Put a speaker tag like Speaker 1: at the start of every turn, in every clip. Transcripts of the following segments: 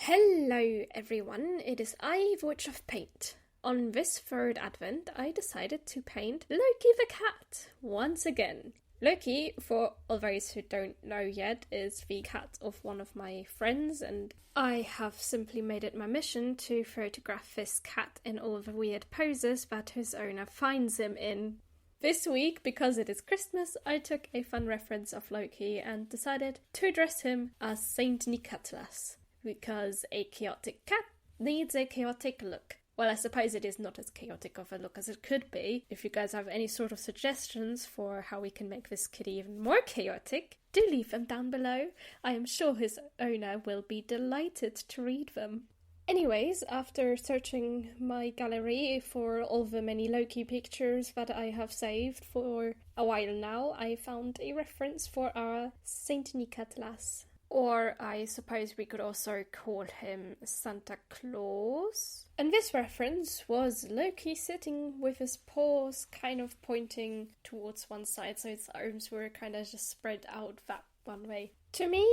Speaker 1: Hello everyone, it is I, Witch of Paint. On this third advent, I decided to paint Loki the cat once again. Loki, for all those who don't know yet, is the cat of one of my friends, and I have simply made it my mission to photograph this cat in all the weird poses that his owner finds him in. This week, because it is Christmas, I took a fun reference of Loki and decided to dress him as Saint Nicatlas. Because a chaotic cat needs a chaotic look. Well, I suppose it is not as chaotic of a look as it could be. If you guys have any sort of suggestions for how we can make this kitty even more chaotic, do leave them down below. I am sure his owner will be delighted to read them. Anyways, after searching my gallery for all the many Loki pictures that I have saved for a while now, I found a reference for our Saint Nicatlas. Or I suppose we could also call him Santa Claus. And this reference was Loki sitting with his paws kind of pointing towards one side, so his arms were kind of just spread out that one way. To me,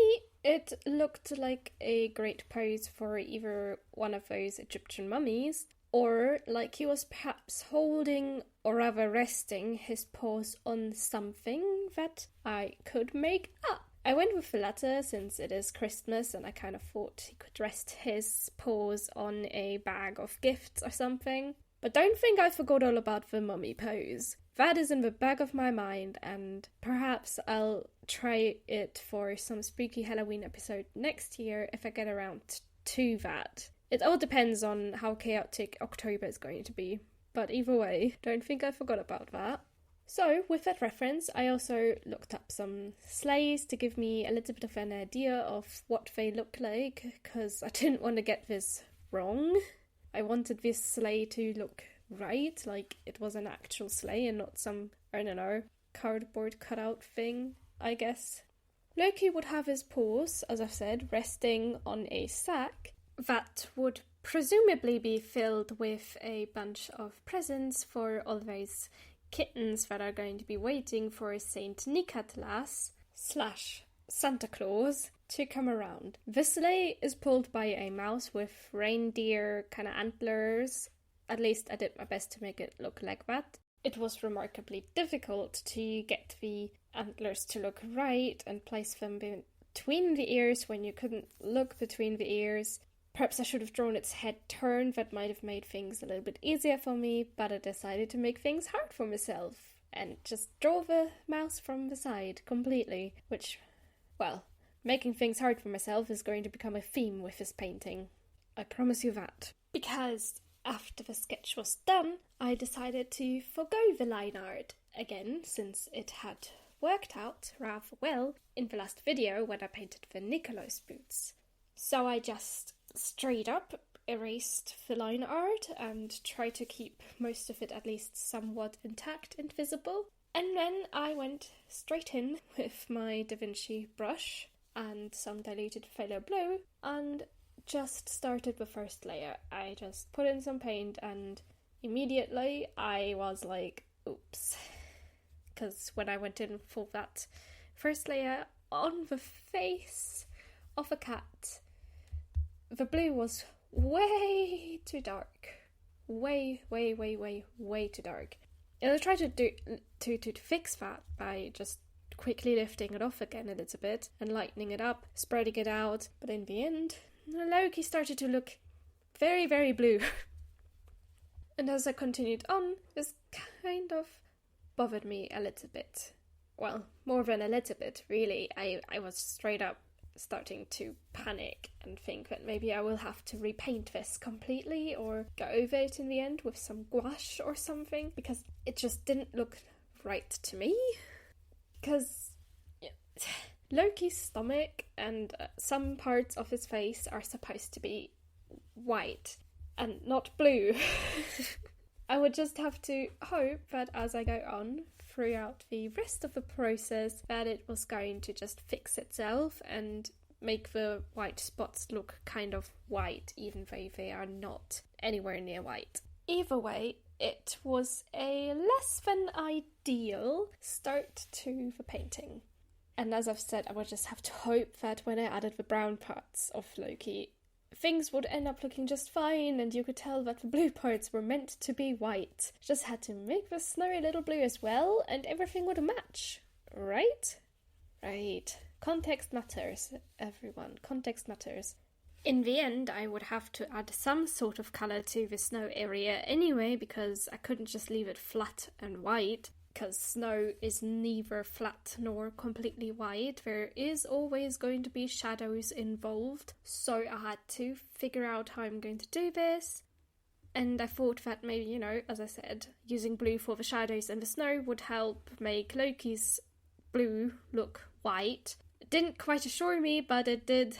Speaker 1: it looked like a great pose for either one of those Egyptian mummies, or like he was perhaps holding, or rather resting, his paws on something that I could make up. I went with the latter since it is Christmas and I kind of thought he could rest his paws on a bag of gifts or something. But don't think I forgot all about the mummy pose. That is in the back of my mind, and perhaps I'll try it for some spooky Halloween episode next year if I get around to that. It all depends on how chaotic October is going to be. But either way, don't think I forgot about that. So, with that reference, I also looked up some sleighs to give me a little bit of an idea of what they look like, because I didn't want to get this wrong. I wanted this sleigh to look right, like it was an actual sleigh and not some, I don't know, cardboard cutout thing, I guess. Loki would have his paws, as I've said, resting on a sack that would presumably be filled with a bunch of presents for all those kittens that are going to be waiting for Saint Nicatlas / Santa Claus to come around. The sleigh is pulled by a mouse with reindeer kind of antlers. At least I did my best to make it look like that. It was remarkably difficult to get the antlers to look right and place them between the ears when you couldn't look between the ears. Perhaps I should have drawn its head turned, that might have made things a little bit easier for me, but I decided to make things hard for myself and just draw the mouse from the side completely, which, well, making things hard for myself is going to become a theme with this painting. I promise you that. Because after the sketch was done, I decided to forgo the line art again, since it had worked out rather well in the last video when I painted the Nicholas boots. So I just straight up erased the line art and tried to keep most of it at least somewhat intact and visible. And then I went straight in with my Da Vinci brush and some diluted phthalo blue and just started the first layer. I just put in some paint and immediately I was like, oops. Because when I went in for that first layer on the face of a cat, the blue was way too dark. Way too dark. And I tried to fix that by just quickly lifting it off again a little bit and lightening it up, spreading it out. But in the end, Loki started to look very blue. And as I continued on, this kind of bothered me a little bit. Well, more than a little bit, really. I was straight up starting to panic and think that maybe I will have to repaint this completely or go over it in the end with some gouache or something, because it just didn't look right to me. Because Loki's stomach and some parts of his face are supposed to be white and not blue. I would just have to hope that as I go on throughout the rest of the process that it was going to just fix itself and make the white spots look kind of white, even though they are not anywhere near white. Either way, it was a less than ideal start to the painting. And as I've said, I would just have to hope that when I added the brown parts of Loki, things would end up looking just fine, and you could tell that the blue parts were meant to be white. Just had to make the snow a little blue as well, and everything would match. Right? Right. Context matters, everyone. Context matters. In the end, I would have to add some sort of colour to the snow area anyway, because I couldn't just leave it flat and white, because snow is neither flat nor completely white. There is always going to be shadows involved, so I had to figure out how I'm going to do this. And I thought that maybe, as I said, using blue for the shadows and the snow would help make Loki's blue look white. It didn't quite assure me, but it did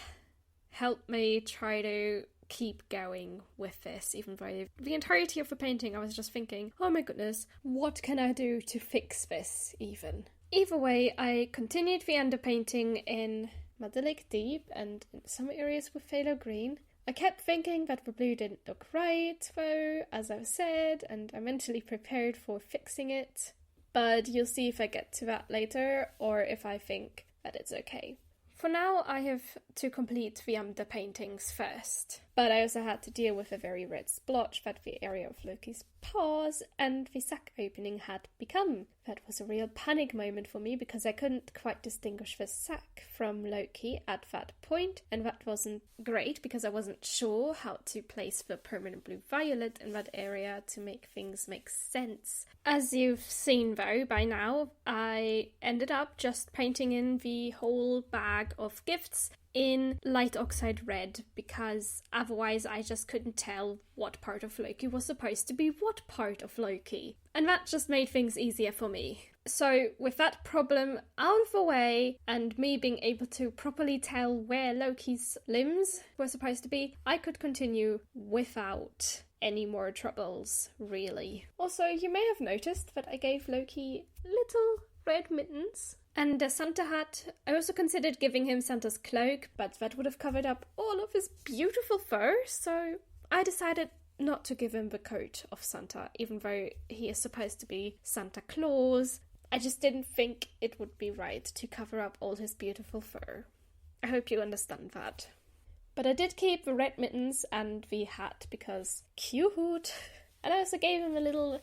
Speaker 1: help me try to keep going with this, even though the entirety of the painting I was just thinking, oh my goodness, what can I do to fix this even? Either way, I continued the underpainting in Metallic Deep and in some areas with phthalo green. I kept thinking that the blue didn't look right though, as I've said, and I mentally prepared for fixing it. But you'll see if I get to that later, or if I think that it's okay. For now, I have to complete the underpaintings first, but I also had to deal with a very red splotch that the area of Loki's paws and the sack opening had become. That was a real panic moment for me because I couldn't quite distinguish the sack from Loki at that point, and that wasn't great because I wasn't sure how to place the permanent blue violet in that area to make things make sense. As you've seen though by now, I ended up just painting in the whole bag of gifts in light oxide red because otherwise I just couldn't tell what part of Loki was supposed to be what part of Loki. And that just made things easier for me. So with that problem out of the way and me being able to properly tell where Loki's limbs were supposed to be, I could continue without any more troubles, really. Also, you may have noticed that I gave Loki little red mittens and a Santa hat. I also considered giving him Santa's cloak, but that would have covered up all of his beautiful fur, so I decided not to give him the coat of Santa, even though he is supposed to be Santa Claus. I just didn't think it would be right to cover up all his beautiful fur. I hope you understand that. But I did keep the red mittens and the hat because cute. And I also gave him a little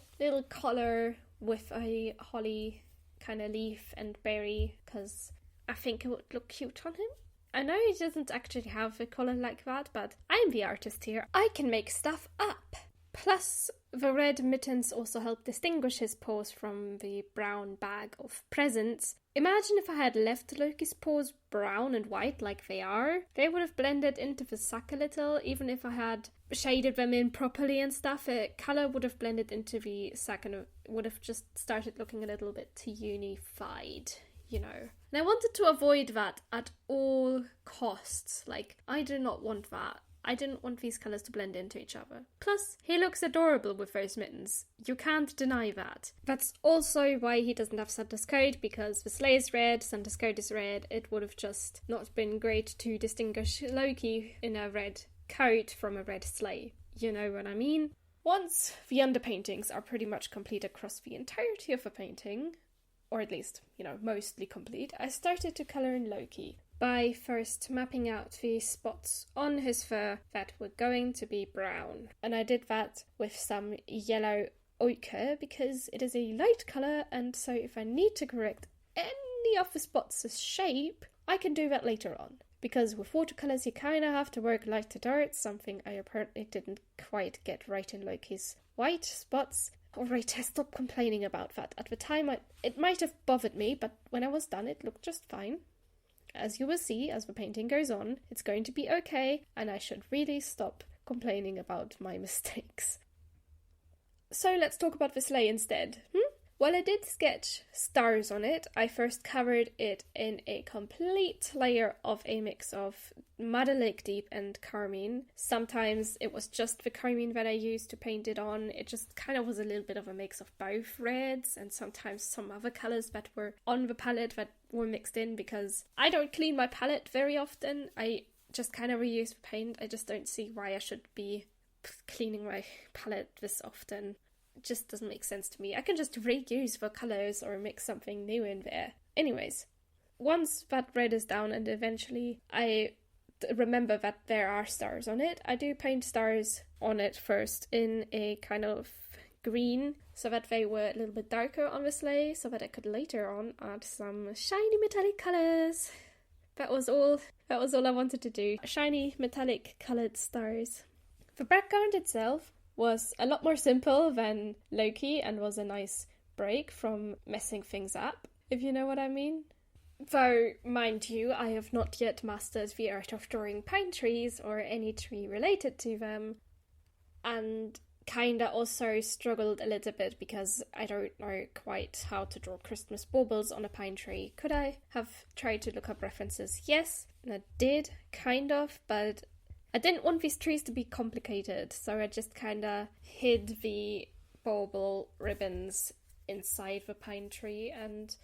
Speaker 1: collar with a holly kind of leaf and berry because I think it would look cute on him. I know he doesn't actually have a collar like that, but I'm the artist here. I can make stuff up. Plus, the red mittens also help distinguish his paws from the brown bag of presents. Imagine if I had left Loki's paws brown and white like they are. They would have blended into the sack a little, even if I had shaded them in properly and stuff. The colour would have blended into the sack and it would have just started looking a little bit too unified, And I wanted to avoid that at all costs. Like, I do not want that. I didn't want these colours to blend into each other. Plus, he looks adorable with those mittens. You can't deny that. That's also why he doesn't have Santa's coat, because the sleigh is red, Santa's coat is red. It would have just not been great to distinguish Loki in a red coat from a red sleigh. You know what I mean? Once the underpaintings are pretty much complete across the entirety of the painting, or at least, mostly complete, I started to colour in Loki by first mapping out the spots on his fur that were going to be brown. And I did that with some yellow ochre because it is a light colour, and so if I need to correct any of the spots' shape, I can do that later on. Because with watercolours you kind of have to work light to dark, something I apparently didn't quite get right in Loki's white spots. Alright, I stopped complaining about that. At the time it might have bothered me, but when I was done it looked just fine. As you will see, as the painting goes on, it's going to be okay, and I should really stop complaining about my mistakes. So let's talk about the sleigh instead. While I did sketch stars on it, I first covered it in a complete layer of a mix of Madder Lake Deep and Carmine. Sometimes it was just the Carmine that I used to paint it on. It just kind of was a little bit of a mix of both reds and sometimes some other colours that were on the palette that were mixed in because I don't clean my palette very often. I just kind of reuse the paint. I just don't see why I should be cleaning my palette this often. It just doesn't make sense to me. I can just reuse the colours or mix something new in there. Anyways, once that red is down and eventually I remember that there are stars on it, I do paint stars on it first in a kind of green, so that they were a little bit darker on the sleigh, so that I could later on add some shiny metallic colours. That was all I wanted to do. Shiny metallic coloured stars. The background itself was a lot more simple than Loki and was a nice break from messing things up, if you know what I mean. Though, mind you, I have not yet mastered the art of drawing pine trees or any tree related to them, and kinda also struggled a little bit because I don't know quite how to draw Christmas baubles on a pine tree. Could I have tried to look up references? Yes, and I did, kind of, but I didn't want these trees to be complicated, so I just kinda hid the bauble ribbons inside the pine tree and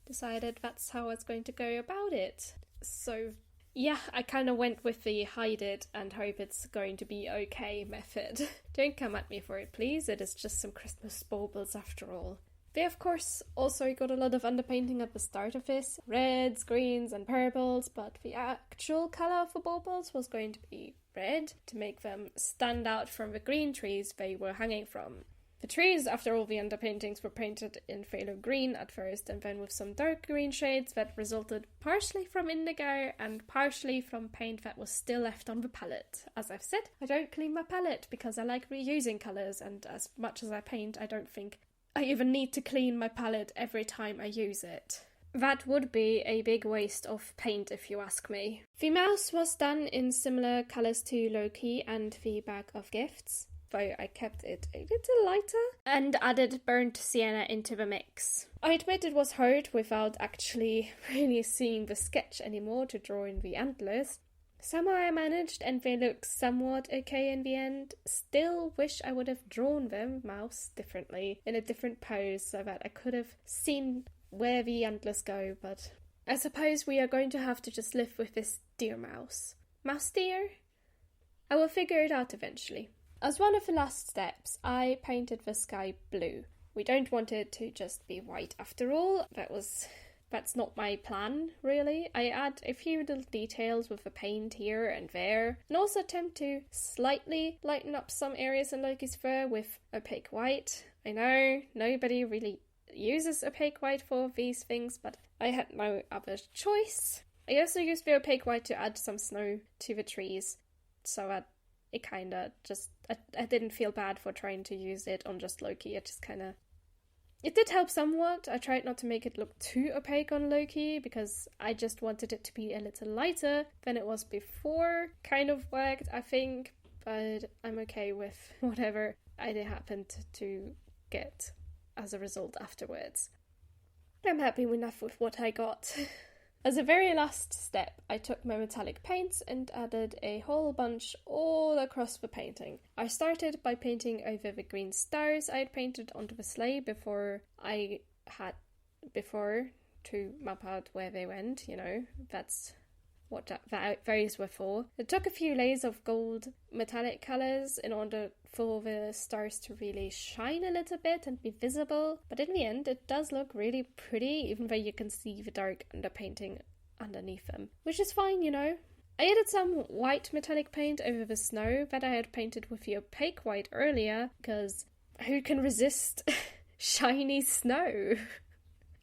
Speaker 1: decided that's how I was going to go about it. So yeah, I kind of went with the hide it and hope it's going to be okay method. Don't come at me for it, please. It is just some Christmas baubles after all. They, of course, also got a lot of underpainting at the start of this. Reds, greens and purples, but the actual colour of the baubles was going to be red to make them stand out from the green trees they were hanging from. The trees, after all the underpaintings, were painted in phthalo green at first, and then with some dark green shades that resulted partially from indigo and partially from paint that was still left on the palette. As I've said, I don't clean my palette because I like reusing colours, and as much as I paint, I don't think I even need to clean my palette every time I use it. That would be a big waste of paint if you ask me. The mouse was done in similar colours to Loki and the bag of gifts, though I kept it a little lighter, and added burnt sienna into the mix. I admit it was hard without actually really seeing the sketch anymore to draw in the antlers. Somehow I managed, and they look somewhat okay in the end. Still wish I would have drawn the mouse differently, in a different pose, so that I could have seen where the antlers go, but I suppose we are going to have to just live with this deer mouse. Mouse deer? I will figure it out eventually. As one of the last steps, I painted the sky blue. We don't want it to just be white after all. That's not my plan, really. I add a few little details with the paint here and there, and also attempt to slightly lighten up some areas in Loki's fur with opaque white. I know, nobody really uses opaque white for these things, but I had no other choice. I also used the opaque white to add some snow to the trees, so that it kinda just... I didn't feel bad for trying to use it on just Loki. It did help somewhat. I tried not to make it look too opaque on Loki, because I just wanted it to be a little lighter than it was before. Kind of worked, I think, but I'm okay with whatever I happened to get as a result afterwards. I'm happy enough with what I got. As a very last step, I took my metallic paints and added a whole bunch all across the painting. I started by painting over the green stars I had painted onto the sleigh before to map out where they went, that's what those were for. I took a few layers of gold metallic colours in order for the stars to really shine a little bit and be visible, but in the end it does look really pretty, even though you can see the dark underpainting underneath them, which is fine, I added some white metallic paint over the snow that I had painted with the opaque white earlier, because who can resist shiny snow?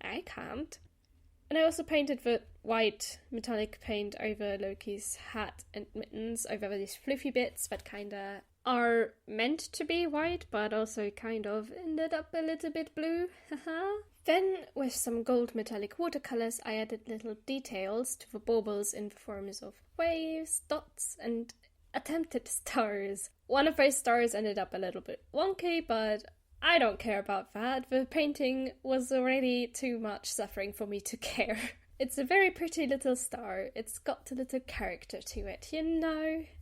Speaker 1: I can't. And I also painted the white metallic paint over Loki's hat and mittens, over these fluffy bits that kinda are meant to be white, but also kind of ended up a little bit blue. Then, with some gold metallic watercolours, I added little details to the baubles in the forms of waves, dots, and attempted stars. One of those stars ended up a little bit wonky, but I don't care about that. The painting was already too much suffering for me to care. It's a very pretty little star. It's got a little character to it,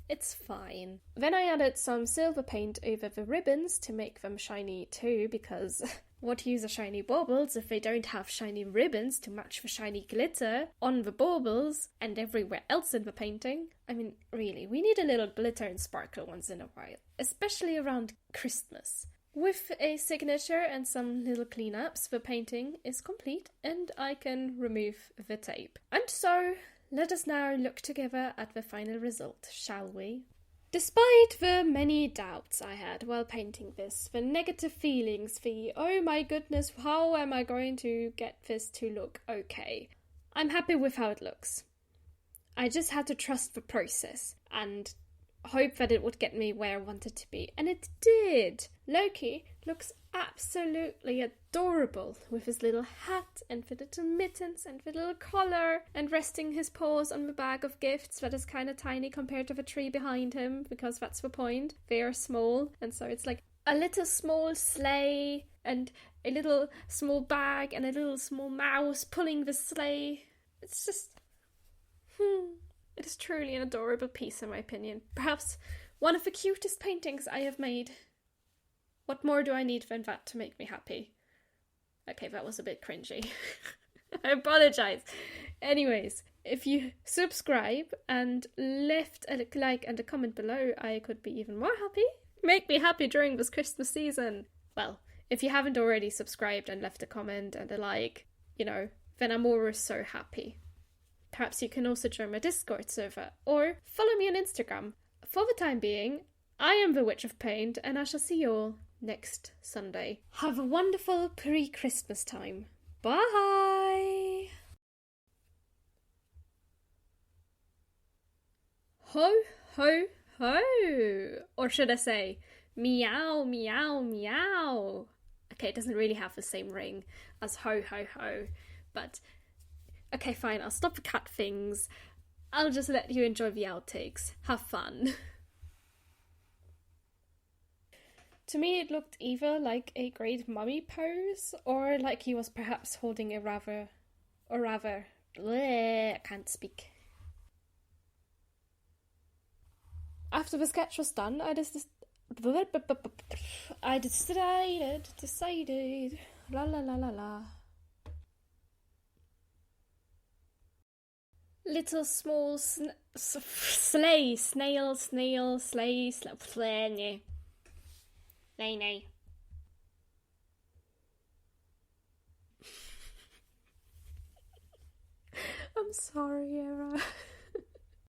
Speaker 1: It's fine. Then I added some silver paint over the ribbons to make them shiny too, because what use are shiny baubles if they don't have shiny ribbons to match the shiny glitter on the baubles and everywhere else in the painting? I mean, really, we need a little glitter and sparkle once in a while, especially around Christmas. With a signature and some little cleanups, the painting is complete and I can remove the tape. And so, let us now look together at the final result, shall we? Despite the many doubts I had while painting this, the negative feelings, the oh my goodness, how am I going to get this to look okay? I'm happy with how it looks. I just had to trust the process and hope that it would get me where I wanted to be. And it did! Loki looks absolutely adorable with his little hat and the little mittens and the little collar and resting his paws on the bag of gifts that is kind of tiny compared to the tree behind him, because that's the point. They are small, and so it's like a little small sleigh and a little small bag and a little small mouse pulling the sleigh. It's just... It is truly an adorable piece in my opinion. Perhaps one of the cutest paintings I have made. What more do I need than that to make me happy? Okay, that was a bit cringy. I apologize. Anyways, if you subscribe and left a like and a comment below, I could be even more happy. Make me happy during this Christmas season. Well, if you haven't already subscribed and left a comment and a like, then I'm always so happy. Perhaps you can also join my Discord server or follow me on Instagram. For the time being, I am the Witch of Paint, and I shall see you all next Sunday. Have a wonderful pre-Christmas time. Bye! Ho, ho, ho! Or should I say, meow, meow, meow? Okay, it doesn't really have the same ring as ho, ho, ho, but... Okay, fine, I'll stop the cat things. I'll just let you enjoy the outtakes. Have fun. To me, it looked either like a great mummy pose, or like he was perhaps holding a rather... I can't speak. After the sketch was done, I decided, la la la la la. Little small sleigh, snail, sleigh, nay. I'm sorry, Era.